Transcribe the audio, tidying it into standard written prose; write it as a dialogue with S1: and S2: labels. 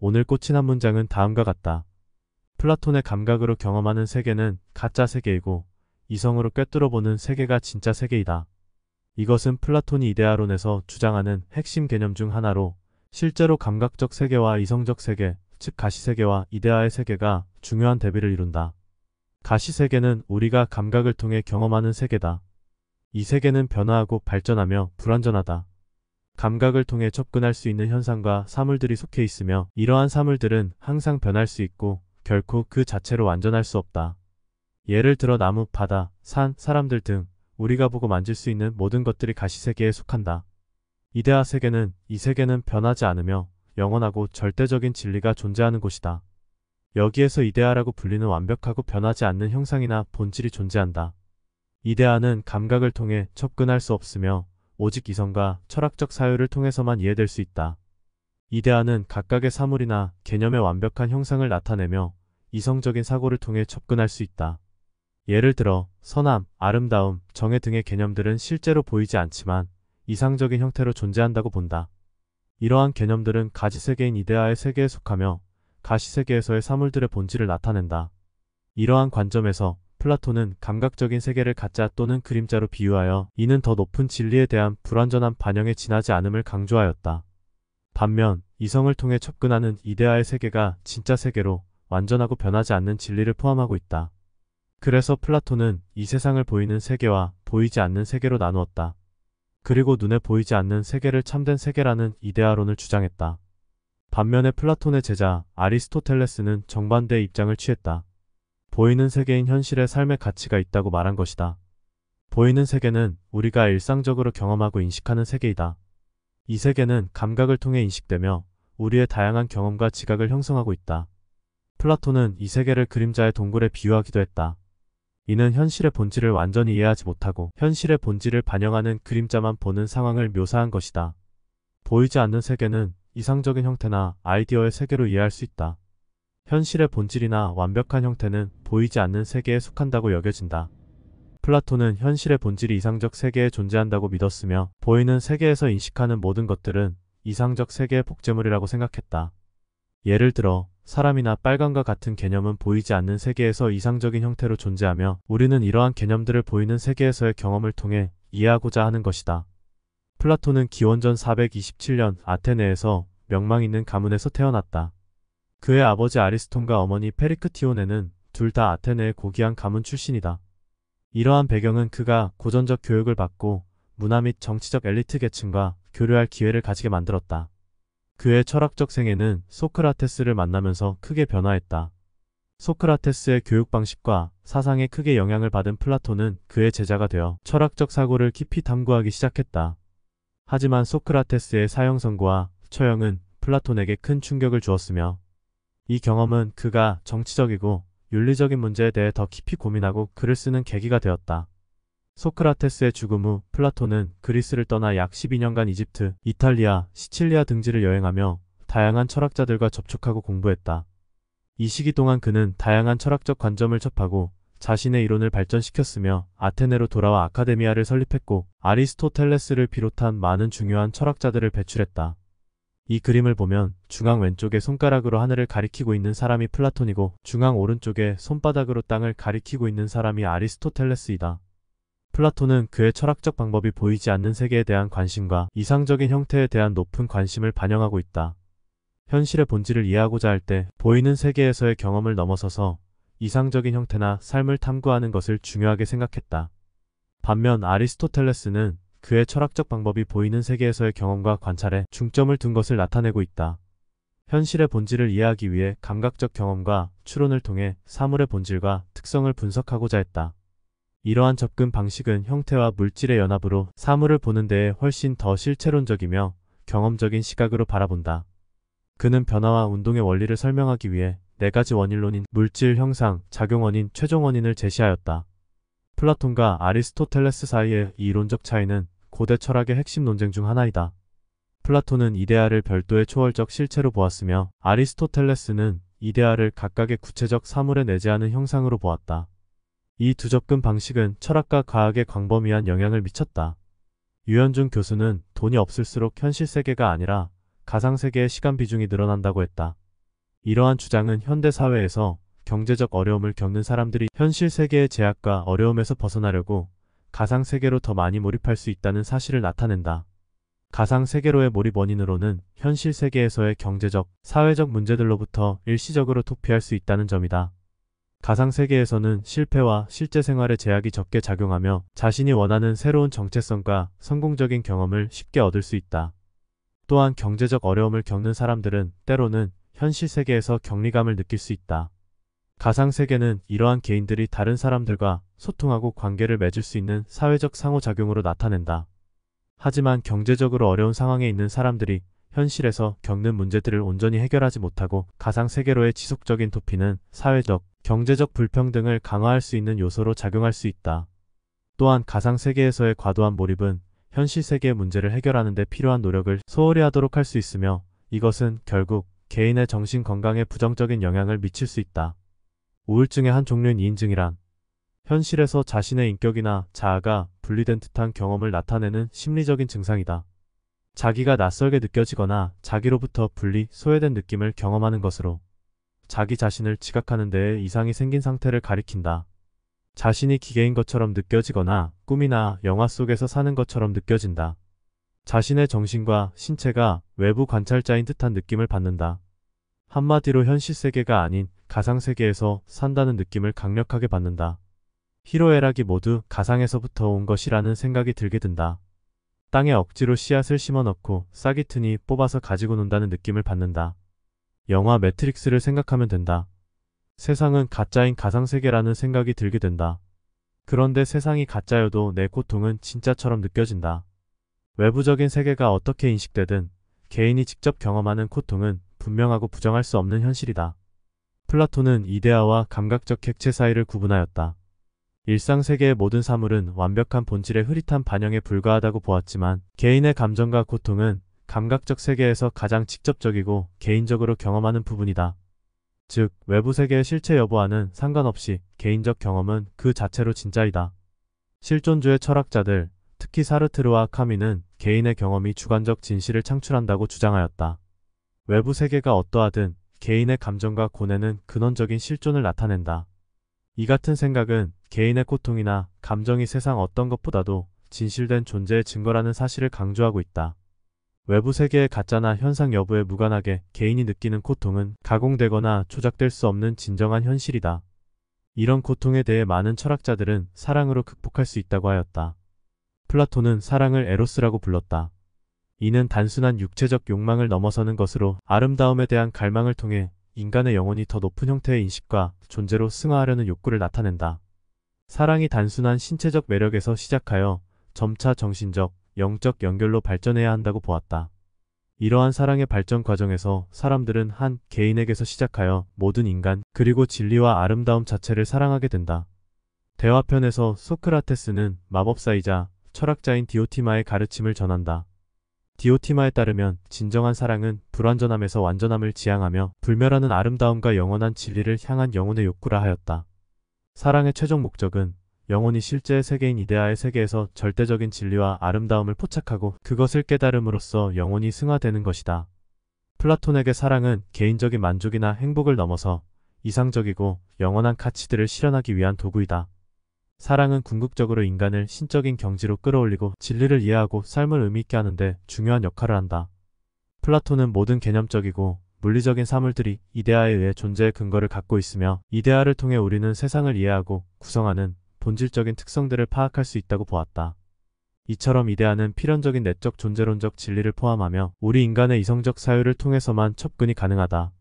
S1: 오늘 꽂힌 한 문장은 다음과 같다. 플라톤의 감각으로 경험하는 세계는 가짜 세계이고 이성으로 꿰뚫어보는 세계가 진짜 세계이다. 이것은 플라톤이 이데아론에서 주장하는 핵심 개념 중 하나로 실제로 감각적 세계와 이성적 세계, 즉 가시세계와 이데아의 세계가 중요한 대비를 이룬다. 가시세계는 우리가 감각을 통해 경험하는 세계다. 이 세계는 변화하고 발전하며 불완전하다. 감각을 통해 접근할 수 있는 현상과 사물들이 속해 있으며 이러한 사물들은 항상 변할 수 있고 결코 그 자체로 완전할 수 없다. 예를 들어 나무, 바다, 산, 사람들 등 우리가 보고 만질 수 있는 모든 것들이 가시세계에 속한다. 이데아 세계는 이 세계는 변하지 않으며 영원하고 절대적인 진리가 존재하는 곳이다. 여기에서 이데아라고 불리는 완벽하고 변하지 않는 형상이나 본질이 존재한다. 이데아는 감각을 통해 접근할 수 없으며 오직 이성과 철학적 사유를 통해서만 이해될 수 있다. 이데아는 각각의 사물이나 개념의 완벽한 형상을 나타내며 이성적인 사고를 통해 접근할 수 있다. 예를 들어 선함, 아름다움, 정의 등의 개념들은 실제로 보이지 않지만 이상적인 형태로 존재한다고 본다. 이러한 개념들은 가시세계인 이데아의 세계에 속하며 가시세계에서의 사물들의 본질을 나타낸다. 이러한 관점에서 플라톤은 감각적인 세계를 가짜 또는 그림자로 비유하여 이는 더 높은 진리에 대한 불완전한 반영에 지나지 않음을 강조하였다. 반면 이성을 통해 접근하는 이데아의 세계가 진짜 세계로 완전하고 변하지 않는 진리를 포함하고 있다. 그래서 플라톤은 이 세상을 보이는 세계와 보이지 않는 세계로 나누었다. 그리고 눈에 보이지 않는 세계를 참된 세계라는 이데아론을 주장했다. 반면에 플라톤의 제자 아리스토텔레스는 정반대의 입장을 취했다. 보이는 세계인 현실에 삶의 가치가 있다고 말한 것이다. 보이는 세계는 우리가 일상적으로 경험하고 인식하는 세계이다. 이 세계는 감각을 통해 인식되며 우리의 다양한 경험과 지각을 형성하고 있다. 플라톤은 이 세계를 그림자의 동굴에 비유하기도 했다. 이는 현실의 본질을 완전히 이해하지 못하고 현실의 본질을 반영하는 그림자만 보는 상황을 묘사한 것이다. 보이지 않는 세계는 이상적인 형태나 아이디어의 세계로 이해할 수 있다. 현실의 본질이나 완벽한 형태는 보이지 않는 세계에 속한다고 여겨진다. 플라톤은 현실의 본질이 이상적 세계에 존재한다고 믿었으며 보이는 세계에서 인식하는 모든 것들은 이상적 세계의 복제물이라고 생각했다. 예를 들어 사람이나 빨강과 같은 개념은 보이지 않는 세계에서 이상적인 형태로 존재하며 우리는 이러한 개념들을 보이는 세계에서의 경험을 통해 이해하고자 하는 것이다. 플라톤은 기원전 427년 아테네에서 명망 있는 가문에서 태어났다. 그의 아버지 아리스톤과 어머니 페리크티오네는 둘 다 아테네의 고귀한 가문 출신이다. 이러한 배경은 그가 고전적 교육을 받고 문화 및 정치적 엘리트 계층과 교류할 기회를 가지게 만들었다. 그의 철학적 생애는 소크라테스를 만나면서 크게 변화했다. 소크라테스의 교육 방식과 사상에 크게 영향을 받은 플라톤은 그의 제자가 되어 철학적 사고를 깊이 탐구하기 시작했다. 하지만 소크라테스의 사형선고와 처형은 플라톤에게 큰 충격을 주었으며 이 경험은 그가 정치적이고 윤리적인 문제에 대해 더 깊이 고민하고 글을 쓰는 계기가 되었다. 소크라테스의 죽음 후 플라톤은 그리스를 떠나 약 12년간 이집트, 이탈리아, 시칠리아 등지를 여행하며 다양한 철학자들과 접촉하고 공부했다. 이 시기 동안 그는 다양한 철학적 관점을 접하고 자신의 이론을 발전시켰으며 아테네로 돌아와 아카데미아를 설립했고 아리스토텔레스를 비롯한 많은 중요한 철학자들을 배출했다. 이 그림을 보면 중앙 왼쪽에 손가락으로 하늘을 가리키고 있는 사람이 플라톤이고 중앙 오른쪽에 손바닥으로 땅을 가리키고 있는 사람이 아리스토텔레스이다. 플라톤은 그의 철학적 방법이 보이지 않는 세계에 대한 관심과 이상적인 형태에 대한 높은 관심을 반영하고 있다. 현실의 본질을 이해하고자 할 때 보이는 세계에서의 경험을 넘어서서 이상적인 형태나 삶을 탐구하는 것을 중요하게 생각했다. 반면 아리스토텔레스는 그의 철학적 방법이 보이는 세계에서의 경험과 관찰에 중점을 둔 것을 나타내고 있다. 현실의 본질을 이해하기 위해 감각적 경험과 추론을 통해 사물의 본질과 특성을 분석하고자 했다. 이러한 접근 방식은 형태와 물질의 연합으로 사물을 보는 데에 훨씬 더 실체론적이며 경험적인 시각으로 바라본다. 그는 변화와 운동의 원리를 설명하기 위해 4가지 원인론인 물질, 형상, 작용 원인, 최종 원인을 제시하였다. 플라톤과 아리스토텔레스 사이의 이 이론적 차이는 고대 철학의 핵심 논쟁 중 하나이다. 플라톤은 이데아를 별도의 초월적 실체로 보았으며 아리스토텔레스는 이데아를 각각의 구체적 사물에 내재하는 형상으로 보았다. 이 두 접근 방식은 철학과 과학에 광범위한 영향을 미쳤다. 유현중 교수는 돈이 없을수록 현실 세계가 아니라 가상세계의 시간 비중이 늘어난다고 했다. 이러한 주장은 현대 사회에서 경제적 어려움을 겪는 사람들이 현실 세계의 제약과 어려움에서 벗어나려고 가상 세계로 더 많이 몰입할 수 있다는 사실을 나타낸다. 가상 세계로의 몰입 원인으로는 현실 세계에서의 경제적, 사회적 문제들로부터 일시적으로 도피할 수 있다는 점이다. 가상 세계에서는 실패와 실제 생활의 제약이 적게 작용하며 자신이 원하는 새로운 정체성과 성공적인 경험을 쉽게 얻을 수 있다. 또한 경제적 어려움을 겪는 사람들은 때로는 현실 세계에서 격리감을 느낄 수 있다. 가상 세계는 이러한 개인들이 다른 사람들과 소통하고 관계를 맺을 수 있는 사회적 상호작용으로 나타낸다. 하지만 경제적으로 어려운 상황에 있는 사람들이 현실에서 겪는 문제들을 온전히 해결하지 못하고 가상 세계로의 지속적인 도피는 사회적, 경제적 불평등을 강화할 수 있는 요소로 작용할 수 있다. 또한 가상 세계에서의 과도한 몰입은 현실 세계의 문제를 해결하는 데 필요한 노력을 소홀히 하도록 할 수 있으며 이것은 결국 개인의 정신 건강에 부정적인 영향을 미칠 수 있다. 우울증의 한 종류인 이인증이란 현실에서 자신의 인격이나 자아가 분리된 듯한 경험을 나타내는 심리적인 증상이다. 자기가 낯설게 느껴지거나 자기로부터 분리, 소외된 느낌을 경험하는 것으로 자기 자신을 지각하는 데에 이상이 생긴 상태를 가리킨다. 자신이 기계인 것처럼 느껴지거나 꿈이나 영화 속에서 사는 것처럼 느껴진다. 자신의 정신과 신체가 외부 관찰자인 듯한 느낌을 받는다. 한마디로 현실 세계가 아닌 가상 세계에서 산다는 느낌을 강력하게 받는다. 희로애락이 모두 가상에서부터 온 것이라는 생각이 들게 된다. 땅에 억지로 씨앗을 심어넣고 싹이 트니 뽑아서 가지고 논다는 느낌을 받는다. 영화 매트릭스를 생각하면 된다. 세상은 가짜인 가상세계라는 생각이 들게 된다. 그런데 세상이 가짜여도 내 고통은 진짜처럼 느껴진다. 외부적인 세계가 어떻게 인식되든 개인이 직접 경험하는 고통은 분명하고 부정할 수 없는 현실이다. 플라톤은 이데아와 감각적 객체 사이를 구분하였다. 일상 세계의 모든 사물은 완벽한 본질의 흐릿한 반영에 불과하다고 보았지만 개인의 감정과 고통은 감각적 세계에서 가장 직접적이고 개인적으로 경험하는 부분이다. 즉, 외부 세계의 실체 여부와는 상관없이 개인적 경험은 그 자체로 진짜이다. 실존주의 철학자들, 특히 사르트르와 카미는 개인의 경험이 주관적 진실을 창출한다고 주장하였다. 외부 세계가 어떠하든 개인의 감정과 고뇌는 근원적인 실존을 나타낸다. 이 같은 생각은 개인의 고통이나 감정이 세상 어떤 것보다도 진실된 존재의 증거라는 사실을 강조하고 있다. 외부 세계의 가짜나 현상 여부에 무관하게 개인이 느끼는 고통은 가공되거나 조작될 수 없는 진정한 현실이다. 이런 고통에 대해 많은 철학자들은 사랑으로 극복할 수 있다고 하였다. 플라톤은 사랑을 에로스라고 불렀다. 이는 단순한 육체적 욕망을 넘어서는 것으로 아름다움에 대한 갈망을 통해 인간의 영혼이 더 높은 형태의 인식과 존재로 승화하려는 욕구를 나타낸다. 사랑이 단순한 신체적 매력에서 시작하여 점차 정신적, 영적 연결로 발전해야 한다고 보았다. 이러한 사랑의 발전 과정에서 사람들은 한 개인에게서 시작하여 모든 인간, 그리고 진리와 아름다움 자체를 사랑하게 된다. 대화편에서 소크라테스는 마법사이자 철학자인 디오티마의 가르침을 전한다. 디오티마에 따르면 진정한 사랑은 불완전함에서 완전함을 지향하며 불멸하는 아름다움과 영원한 진리를 향한 영혼의 욕구라 하였다. 사랑의 최종 목적은 영혼이 실제의 세계인 이데아의 세계에서 절대적인 진리와 아름다움을 포착하고 그것을 깨달음으로써 영혼이 승화되는 것이다. 플라톤에게 사랑은 개인적인 만족이나 행복을 넘어서 이상적이고 영원한 가치들을 실현하기 위한 도구이다. 사랑은 궁극적으로 인간을 신적인 경지로 끌어올리고 진리를 이해하고 삶을 의미있게 하는데 중요한 역할을 한다. 플라톤은 모든 개념적이고 물리적인 사물들이 이데아에 의해 존재의 근거를 갖고 있으며 이데아를 통해 우리는 세상을 이해하고 구성하는 본질적인 특성들을 파악할 수 있다고 보았다. 이처럼 이데아는 필연적인 내적 존재론적 진리를 포함하며 우리 인간의 이성적 사유를 통해서만 접근이 가능하다.